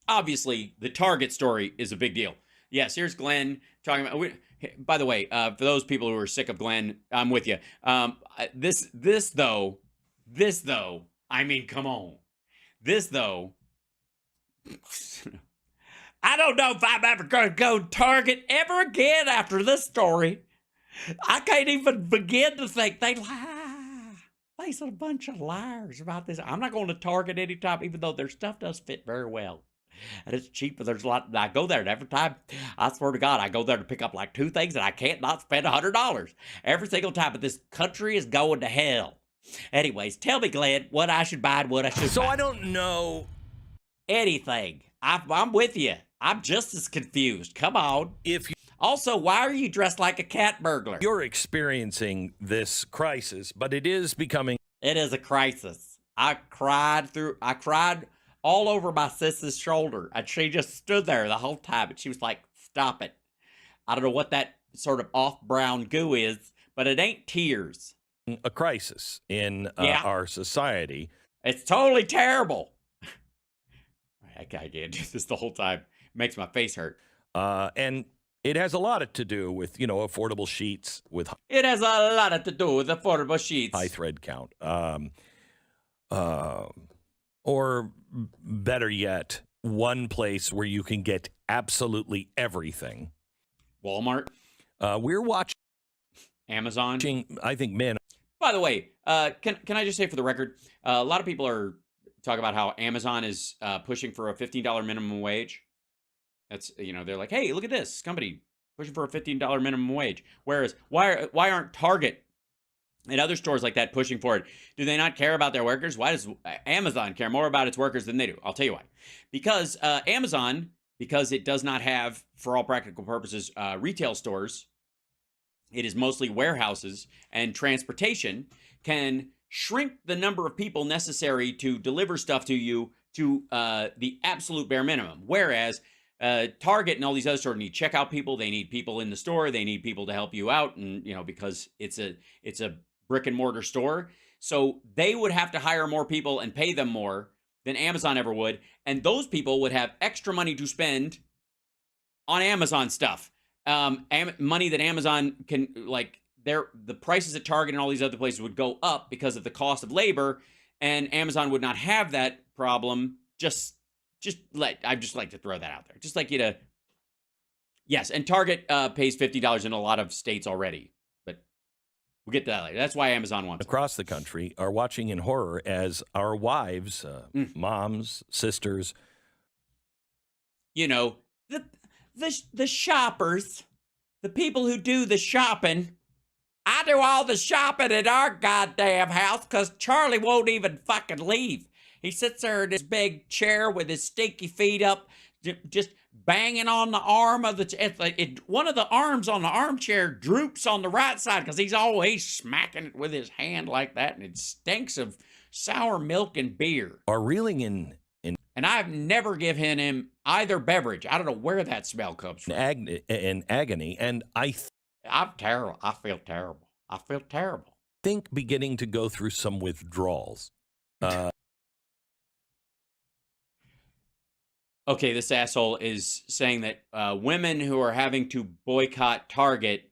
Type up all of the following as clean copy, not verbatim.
obviously the Target story is a big deal. Yes, here's Glenn talking about. By the way, for those people who are sick of Glenn, I'm with you. This though, I mean, come on. This though, I don't know if I'm ever going to go Target ever again after this story. I can't even begin to think they lie. They's a bunch of liars about this. I'm not going to Target anytime, even though their stuff does fit very well. And it's cheap, but there's a lot. I go there, and every time, I swear to God, I go there to pick up like 2 things, and I can't not spend $100 every single time. But this country is going to hell. Anyways, tell me, Glenn, what I should buy and what I should buy. So I don't know anything. I'm with you. I'm just as confused. Come on. If you Also, why are you dressed like a cat burglar? You're experiencing this crisis, but it is becoming. It is a crisis. I cried all over my sister's shoulder, and she just stood there the whole time, and she was like, stop it. I don't know what that sort of off-brown goo is, but it ain't tears. A crisis in our society. It's totally terrible. I can't do this the whole time. It makes my face hurt. And it has a lot to do with, affordable sheets with. It has a lot to do with affordable sheets. High thread count. Or better yet, one place where you can get absolutely everything. Walmart. We're watching Amazon. I think men. By the way, can I just say for the record, a lot of people are talking about how Amazon is pushing for a $15 minimum wage. That's, they're like, hey, look at this company pushing for a $15 minimum wage. Whereas, why aren't Target and other stores like that pushing for it? Do they not care about their workers? Why does Amazon care more about its workers than they do? I'll tell you why. Because Amazon, because it does not have, for all practical purposes, retail stores, it is mostly warehouses, and transportation can shrink the number of people necessary to deliver stuff to you to the absolute bare minimum. Whereas Target and all these other stores need checkout people. They need people in the store. They need people to help you out. And, because it's a brick and mortar store. So they would have to hire more people and pay them more than Amazon ever would. And those people would have extra money to spend on Amazon stuff. Money that Amazon can, the prices at Target and all these other places would go up because of the cost of labor. And Amazon would not have that problem. I'd just like to throw that out there. Just like you to, yes, and Target pays $50 in a lot of states already, but we'll get to that later. That's why Amazon wants across the country are watching in horror as our wives, moms, sisters, the shoppers, the people who do the shopping. I do all the shopping at our goddamn house because Charlie won't even fucking leave. He sits there in his big chair with his stinky feet up, just banging on the arm of one of the arms on the armchair droops on the right side because he's always smacking it with his hand like that, and it stinks of sour milk and beer. Are reeling in and I've never given him either beverage. I don't know where that smell comes from. In agony, and I'm terrible. I feel terrible. Think beginning to go through some withdrawals. Okay, this asshole is saying that women who are having to boycott Target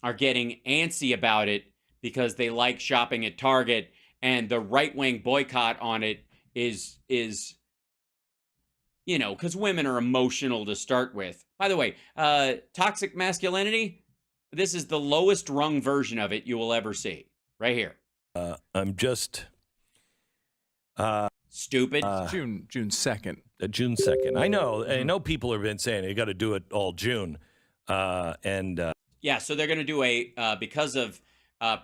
are getting antsy about it because they like shopping at Target, and the right-wing boycott on it is because women are emotional to start with. By the way, toxic masculinity, this is the lowest rung version of it you will ever see. Right here. I'm just... stupid. June 2nd. June 2nd. I know people have been saying you got to do it all June. Yeah, so they're going to do because of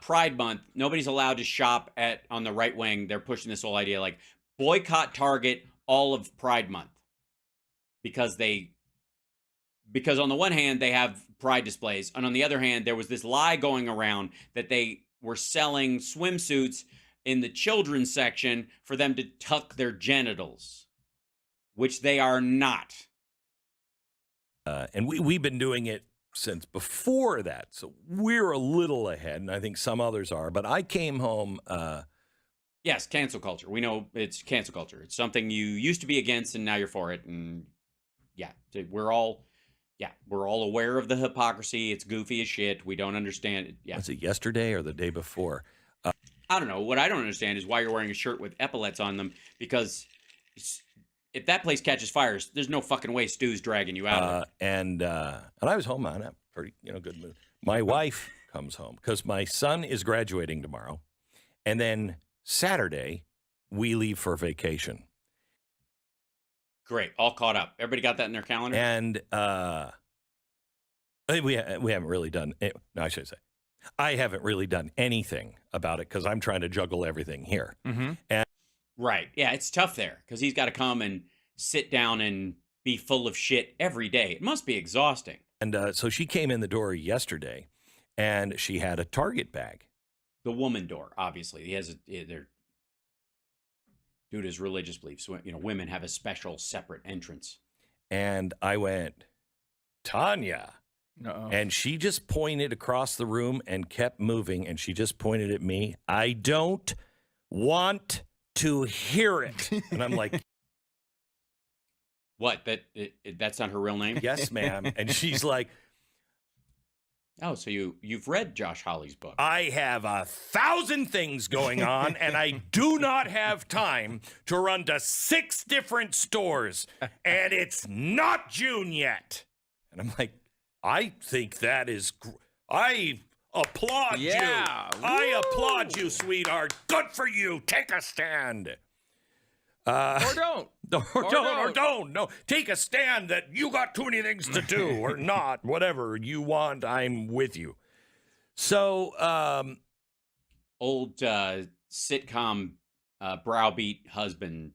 Pride Month, nobody's allowed to shop on the right wing. They're pushing this whole idea like boycott Target all of Pride Month. Because on the one hand, they have pride displays. And on the other hand, there was this lie going around that they were selling swimsuits in the children's section for them to tuck their genitals, which they are not. And we've been doing it since before that. So we're a little ahead, and I think some others are. But I came home Yes, cancel culture. We know it's cancel culture. It's something you used to be against and now you're for it. And yeah, we're all aware of the hypocrisy. It's goofy as shit. We don't understand it. Yeah. Was it yesterday or the day before? I don't know. What I don't understand is why you're wearing a shirt with epaulets on them, because if that place catches fires, there's no fucking way Stu's dragging you out of it. And I was home on a pretty good mood. My wife comes home because my son is graduating tomorrow, and then Saturday we leave for vacation. Great, all caught up. Everybody got that in their calendar. And we haven't really done it. No, I should say I haven't really done anything about it because I'm trying to juggle everything here. Mm-hmm. And right, yeah, it's tough there because he's got to come and sit down and be full of shit every day. It must be exhausting. And so she came in the door yesterday, and she had a Target bag. The woman door, obviously. He has due to his religious beliefs, women have a special separate entrance. And I went, Tanya. Uh-oh. And she just pointed across the room and kept moving, and she just pointed at me. I don't want to hear it. And I'm like, what? That's not her real name? Yes, ma'am. And she's like, oh, so you've read Josh Hawley's book. I have 1,000 things going on, and I do not have time to run to 6 different stores, and it's not June yet. And I'm like, I think that is I applaud you. I applaud you, sweetheart. Good for you. Take a stand. Or don't. Or don't. No, take a stand that you got too many things to do or not. Whatever you want, I'm with you. So, old sitcom browbeat husband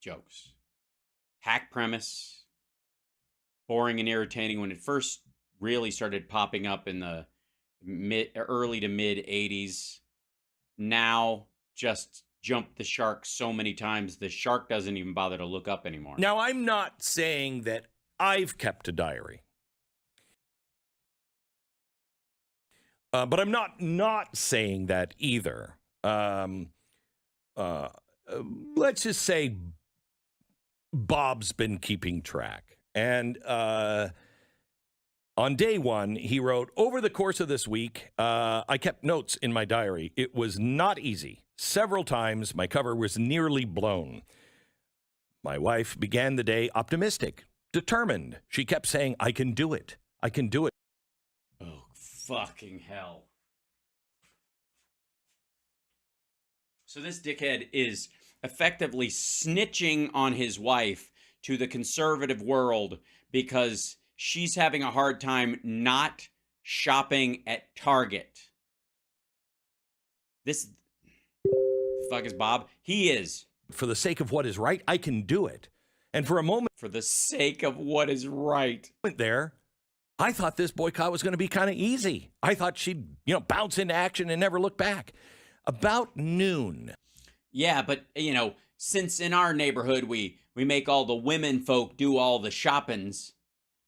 jokes. Hack premise. Boring and irritating when it first really started popping up in the early to mid 80s. Now just jumped the shark so many times the shark doesn't even bother to look up anymore. Now, I'm not saying that I've kept a diary. But I'm not saying that either. Let's just say Bob's been keeping track. And on day one, he wrote, over the course of this week, I kept notes in my diary. It was not easy. Several times, my cover was nearly blown. My wife began the day optimistic, determined. She kept saying, I can do it. I can do it. Oh, fucking hell. So this dickhead is effectively snitching on his wife to the conservative world because she's having a hard time not shopping at Target. This fuck is Bob? He is. For the sake of what is right, I can do it. And for a moment For the sake of what is right. there, I thought this boycott was going to be kind of easy. I thought she'd, bounce into action and never look back. About noon. Yeah, but, since in our neighborhood we make all the women folk do all the shoppings,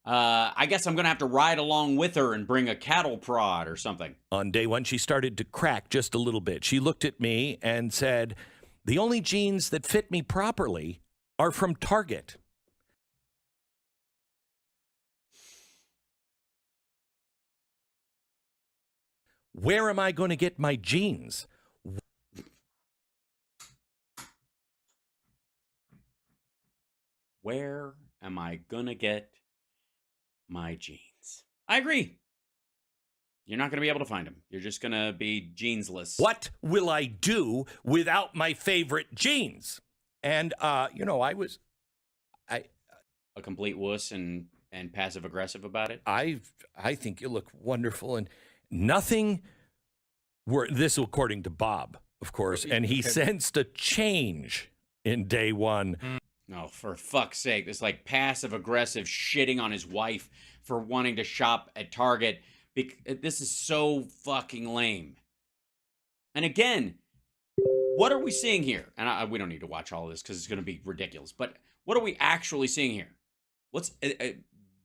I guess I'm going to have to ride along with her and bring a cattle prod or something. On day one, she started to crack just a little bit. She looked at me and said, the only jeans that fit me properly are from Target. Where am I going to get my jeans? Where am I going to get my jeans? I agree. You're not going to be able to find them. You're just going to be jeansless. What will I do without my favorite jeans? And, I A complete wuss and passive aggressive about it. I think you look wonderful and nothing. This according to Bob, of course, and he sensed a change in day one. No, for fuck's sake. This passive aggressive shitting on his wife for wanting to shop at Target. This is so fucking lame. And again, what are we seeing here? And we don't need to watch all of this because it's going to be ridiculous. But what are we actually seeing here? Let's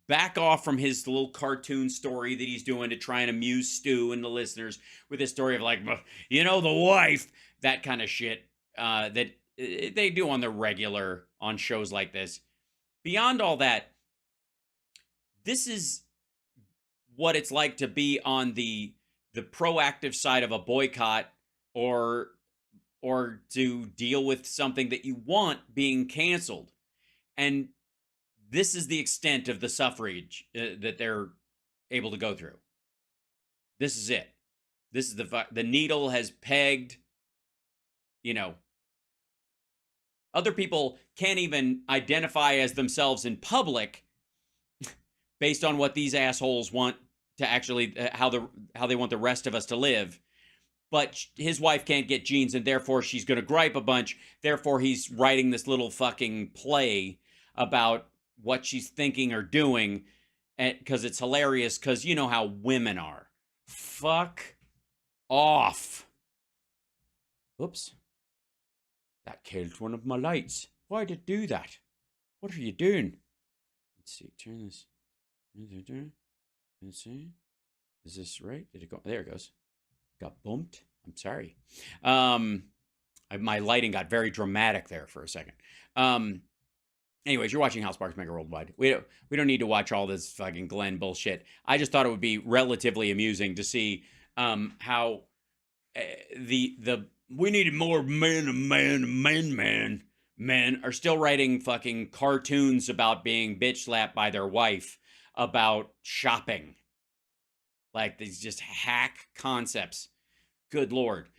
back off from his little cartoon story that he's doing to try and amuse Stu and the listeners with his story of the wife, that kind of shit. that they do on the regular on shows like this. Beyond all that, this is what it's like to be on the proactive side of a boycott, or to deal with something that you want being canceled. And this is the extent of the suffrage that they're able to go through. This is it. This is the needle has pegged, you know, other people can't even identify as themselves in public based on what these assholes want to actually, how they want the rest of us to live. But his wife can't get jeans, and therefore she's going to gripe a bunch. Therefore, he's writing this little fucking play about what she's thinking or doing, because it's hilarious, because you know how women are. Fuck off. Oops. That killed one of my lights. Why did it do that? What are you doing? Let's see. Turn this. Let's see. Is this right? Did it go? There it goes. Got bumped. I'm sorry. My lighting got very dramatic there for a second. Anyways, you're watching How Sparks Make a Worldwide. We don't need to watch all this fucking Glenn bullshit. I just thought it would be relatively amusing to see how we needed more men are still writing fucking cartoons about being bitch slapped by their wife about shopping. Like these just hack concepts. Good Lord.